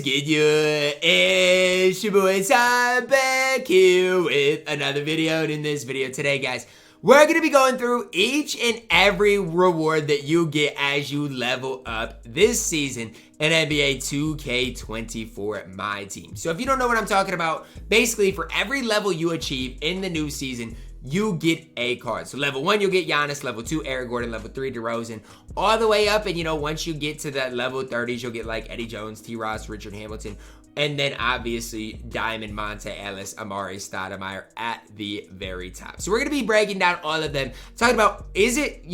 good, you? It's your boy Sam back here with another video. And in this video today, guys, we're going to be going through each and every reward that you get as you level up this season in NBA 2K24 MyTeam. So if you don't know what I'm talking about, basically for every level you achieve in the new season, you get a card. So level 1, you'll get Giannis. Level 2, Eric Gordon. Level 3, DeRozan. All the way up. And, once you get to that level 30s, you'll get like Eddie Jones, T. Ross, Richard Hamilton. And then obviously Diamond, Monta Ellis, Amare Stoudemire at the very top. So we're going to be breaking down all of them. Talking about, is it,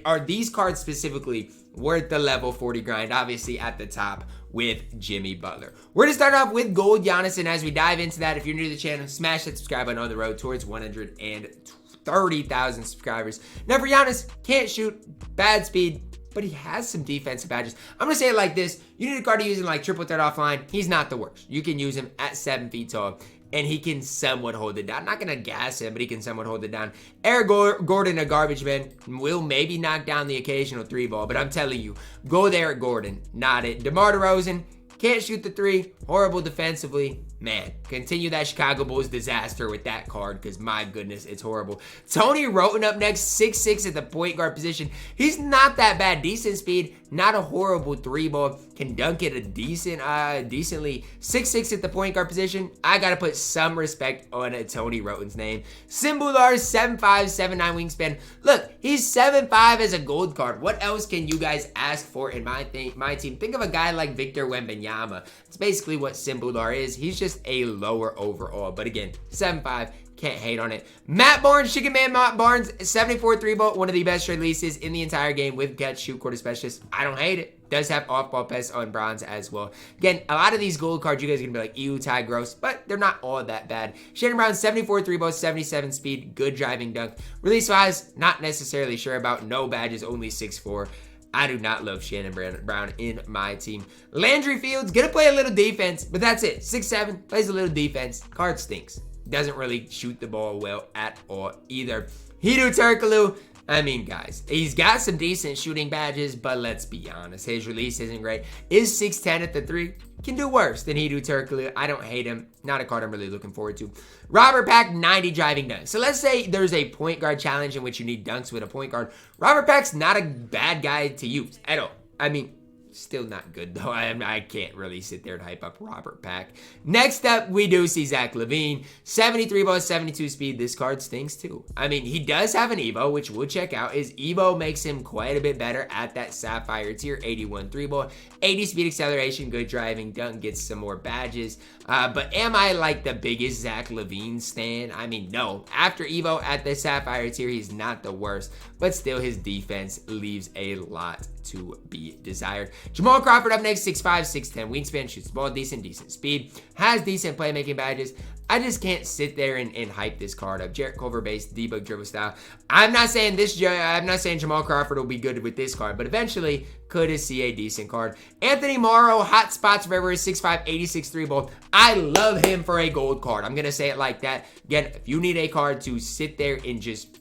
are these cards specifically worth the level 40 grind? Obviously at the top with Jimmy Butler. We're going to start off with Gold Giannis, and as we dive into that, if you're new to the channel, smash that subscribe button on the road towards 130,000 subscribers. Now for Giannis, can't shoot, bad speed, but he has some defensive badges. I'm going to say it like this. You need a card to use him like triple threat offline. He's not the worst. You can use him at 7 feet tall, and he can somewhat hold it down. I'm not going to gas him, but he can somewhat hold it down. Eric Gordon, a garbage man, will maybe knock down the occasional 3-ball, but I'm telling you, go there at Gordon, not it. DeMar DeRozan, can't shoot the 3, horrible defensively. Man, continue that Chicago Bulls disaster with that card, because my goodness, it's horrible. Tony Wroten up next, 6'6" at the point guard position. He's not that bad. Decent speed, not a horrible 3-ball. Can dunk it a decently. 6'6" at the point guard position. I gotta put some respect on Tony Wroten's name. Simbular, 7'5", 7'9" wingspan. Look, he's 7'5" as a gold card. What else can you guys ask for in my team? Think of a guy like Victor Wembanyama. It's basically what Simbular is. He's just a lower overall, but again, 7'5", can't hate on it. Matt Barnes, Chicken Man Matt Barnes, 74 3-ball, one of the best releases in the entire game with catch, shoot, quarter specialist. I don't hate it. Does have off-ball pass on bronze as well. Again, a lot of these gold cards, you guys are gonna be like, ew, Ty, gross, but they're not all that bad. Shannon Brown, 74 3-ball, 77 speed, good driving dunk. Release-wise, not necessarily sure about. No badges, only 6'4". I do not love Shannon Brown in my team. Landry Fields, gonna play a little defense, but that's it. 6'7", plays a little defense. Card stinks. Doesn't really shoot the ball well at all either. Hedo Turkoglu, I mean, guys, he's got some decent shooting badges, but let's be honest, his release isn't great. Is 6'10" at the 3. Can do worse than Hedo Turkoglu. I don't hate him. Not a card I'm really looking forward to. Robert Pack, 90 driving dunks. So let's say there's a point guard challenge in which you need dunks with a point guard. Robert Pack's not a bad guy to use at all. I mean, still not good though. I can't really sit there and hype up Robert Pack. Next up, we do see Zach LaVine. 73 ball, 72 speed. This card stinks too. I mean, he does have an Evo, which we'll check out. His Evo makes him quite a bit better at that sapphire tier. 81 3-ball, 80 speed acceleration, good driving dunk, gets some more badges. But am I like the biggest Zach LaVine stan? I mean, no. After Evo at the sapphire tier, he's not the worst, but still his defense leaves a lot to be desired. Jamal Crawford up next, 6'5", 6'10", wingspan, shoots the ball, decent speed, has decent playmaking badges. I just can't sit there and hype this card up. Jarrett Culver based, debug dribble style. I'm not saying Jamal Crawford will be good with this card, but eventually could see a decent card. Anthony Morrow, hot spots forever, 6'5", 86 3-ball. I love him for a gold card. I'm gonna say it like that. Again, if you need a card to sit there and just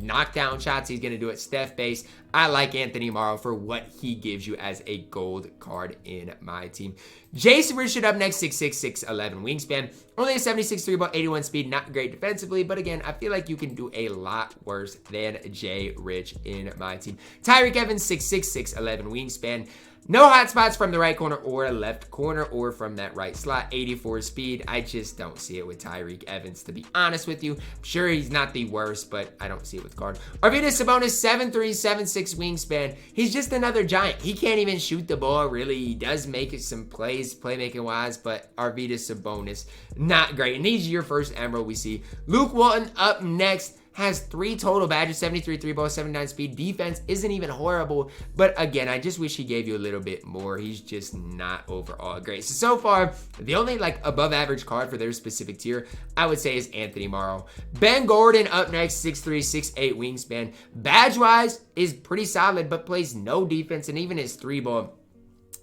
knock down shots, he's going to do it Steph base. I like Anthony Morrow for what he gives you as a gold card in my team. Jason Richard up next, 6'6", 6'11", wingspan. Only a 76 3-ball, 81 speed. Not great defensively, but again, I feel like you can do a lot worse than Jay Rich in my team. Tyreke Evans, 6'6", 6'11", wingspan. No hot spots from the right corner or left corner or from that right slot. 84 speed. I just don't see it with Tyreke Evans, to be honest with you. I'm sure he's not the worst, but I don't see it with card. Arvydas Sabonis, 7'3", 7'6", wingspan. He's just another giant. He can't even shoot the ball, really. He does make some plays, playmaking-wise, but Arvydas Sabonis, not great. And he's your first Emerald we see. Luke Walton up next. Has 3 total badges, 73 3-ball, 79 speed. Defense isn't even horrible, but again, I just wish he gave you a little bit more. He's just not overall great. So far, the only above average card for their specific tier, I would say, is Anthony Morrow. Ben Gordon up next, 6'3", 6'8", wingspan. Badge-wise is pretty solid, but plays no defense, and even his 3-ball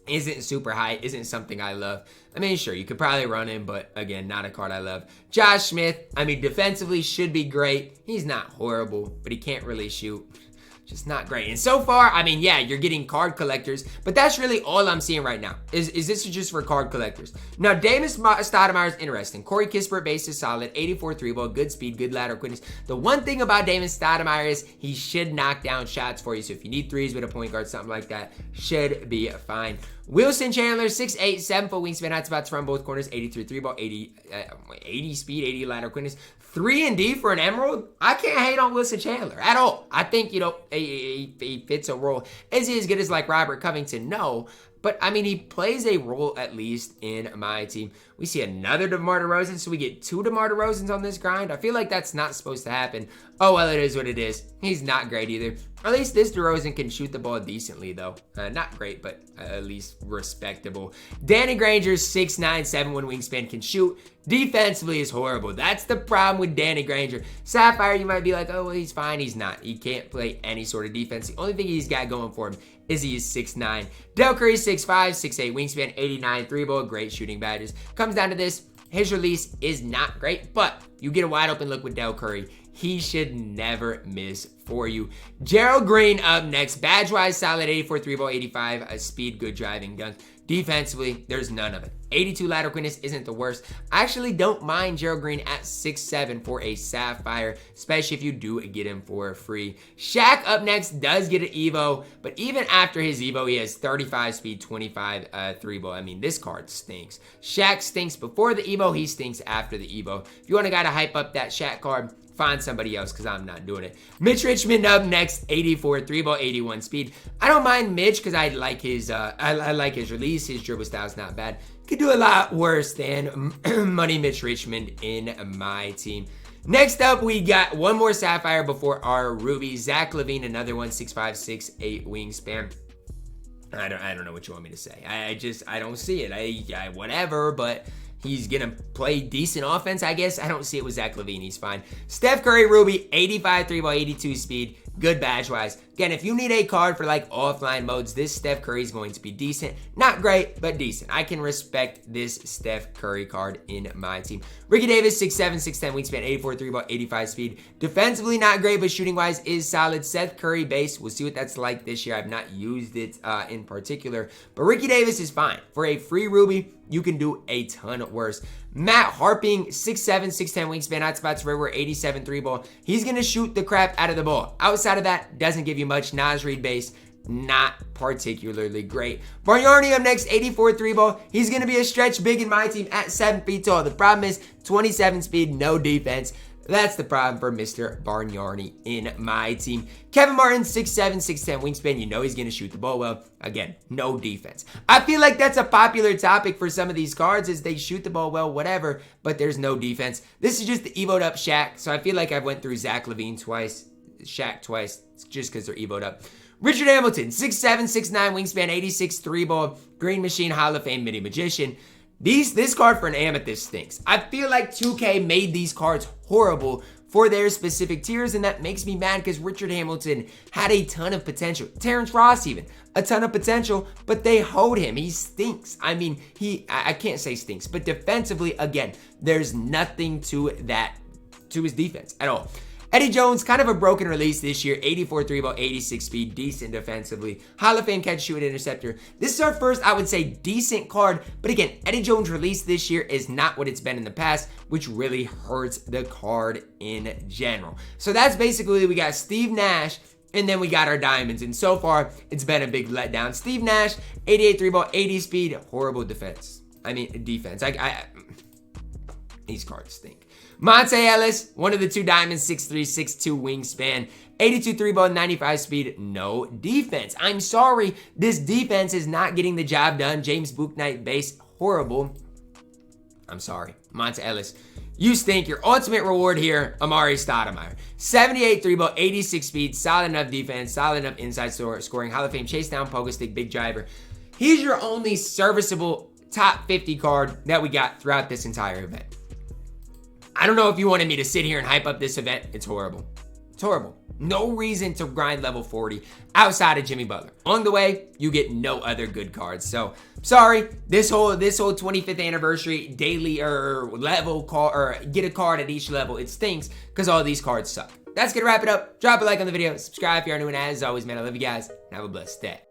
isn't super high, isn't something I love. I mean, sure, you could probably run him, but again, not a card I love. Josh Smith, I mean, defensively should be great. He's not horrible, but he can't really shoot. just not great. And so far, I mean, yeah, you're getting card collectors, but that's really all I'm seeing right now. Is this just for card collectors? Now, Amare Stoudemire is interesting. Corey Kispert base is solid, 84 3-ball, good speed, good lateral quickness. The one thing about Amare Stoudemire is he should knock down shots for you. So if you need threes with a point guard, something like that, should be fine. Wilson Chandler, 6'8", 7-foot wingspan, hot spots from both corners, 83 3-ball, 80 speed, 80 lateral quickness. 3 and D for an Emerald. I can't hate on Wilson Chandler at all. I think, you know, he fits a role. Is he as good as like Robert Covington? No. But, I mean, he plays a role at least in my team. We see another DeMar DeRozan, so we get 2 DeMar DeRozans on this grind. I feel like that's not supposed to happen. Oh, well, it is what it is. He's not great either. At least this DeRozan can shoot the ball decently, though. Not great, but at least respectable. Danny Granger's 6'9", 7'1" wingspan, can shoot. Defensively is horrible. That's the problem with Danny Granger. Sapphire, you might be like, oh, well, he's fine. He's not. He can't play any sort of defense. The only thing he's got going for him is he is 6'9". Del Curry, 6'5", 6'8", wingspan, 89 3-ball, great shooting badges. Comes down to this, his release is not great, but you get a wide open look with Del Curry. He should never miss for you. Gerald Green up next. Badge-wise, solid 84 3-ball, 85 speed, good driving dunk. Defensively, there's none of it. 82 lateral quickness isn't the worst. I actually don't mind Gerald Green at 6'7" for a sapphire, especially if you do get him for free. Shaq up next does get an Evo, but even after his Evo, he has 35 speed, 25 3-ball. I mean, this card stinks. Shaq stinks before the Evo, he stinks after the Evo. If you want a guy to hype up that Shaq card, find somebody else because I'm not doing it. Mitch Richmond up next, 84 3-ball, 81 speed. I don't mind Mitch because I like his I like his release. His dribble style is not bad. Could do a lot worse than Money Mitch Richmond in my team. Next up, we got one more sapphire before our ruby. Zach LaVine, another one, 6'5", 6'8" wingspan. I don't know what you want me to say. I don't see it. I whatever, but he's going to play decent offense, I guess. I don't see it with Zach LaVine. He's fine. Steph Curry, Ruby, 85 3-ball, 82 speed. Good badge-wise. Again, if you need a card for like offline modes, this Steph Curry is going to be decent. Not great, but decent. I can respect this Steph Curry card in my team. Ricky Davis, 6'7", 6'10", wingspan, 84 3-ball, 85 speed. Defensively, not great, but shooting-wise is solid. Seth Curry base. We'll see what that's like this year. I've not used it in particular, but Ricky Davis is fine. For a free Ruby, you can do a ton worse. Matt Harping, 6'7", 6'10", wingspan, hot spots everywhere, 87 3-ball. He's going to shoot the crap out of the ball. Outside of that, doesn't give you much. Nas Reed base, not particularly great. Bargnani up next, 84 3-ball. He's going to be a stretch big in my team at 7 feet tall. The problem is 27 speed, no defense. That's the problem for Mr. Bargnani in my team. Kevin Martin, 6'7", 6'10", wingspan. You know he's going to shoot the ball well. Again, no defense. I feel like that's a popular topic for some of these cards is they shoot the ball well, whatever, but there's no defense. This is just the evoed up Shaq, so I feel like I went through Zach LaVine twice, Shaq twice, just because they're evoed up. Richard Hamilton, 6'7", 6'9", wingspan, 86 3-ball, Green Machine, Hall of Fame, Mini Magician. This card for an amethyst stinks. I feel like 2K made these cards horrible for their specific tiers, and that makes me mad because Richard Hamilton had a ton of potential. Terrence Ross even, a ton of potential, but they hold him. He stinks. I mean, I can't say stinks, but defensively, again, there's nothing to his defense at all. Eddie Jones, kind of a broken release this year. 84 3-ball, 86 speed, decent defensively. Hall of Fame catch, shoot, interceptor. This is our first, I would say, decent card. But again, Eddie Jones' release this year is not what it's been in the past, which really hurts the card in general. So that's basically, we got Steve Nash, and then we got our diamonds. And so far, it's been a big letdown. Steve Nash, 88 3-ball, 80 speed, horrible defense. I mean, defense. These cards stink. Monta Ellis, one of the two diamonds, 6'3", 6'2", wingspan, 82 3-ball, 95 speed, no defense. I'm sorry, this defense is not getting the job done. James Bouknight base, horrible. I'm sorry. Monta Ellis, you stink. Your ultimate reward here, Amare Stoudemire. 78 3-ball, 86 speed, solid enough defense, solid enough inside scoring, Hall of Fame, chase down, pogo stick, big driver. He's your only serviceable top 50 card that we got throughout this entire event. I don't know if you wanted me to sit here and hype up this event. It's horrible. It's horrible. No reason to grind level 40 outside of Jimmy Butler. Along the way, you get no other good cards. So, sorry, this whole 25th anniversary daily or level card or get a card at each level, it stinks because all these cards suck. that's going to wrap it up. Drop a like on the video. Subscribe if you're new. And as always, man, I love you guys. And have a blessed day.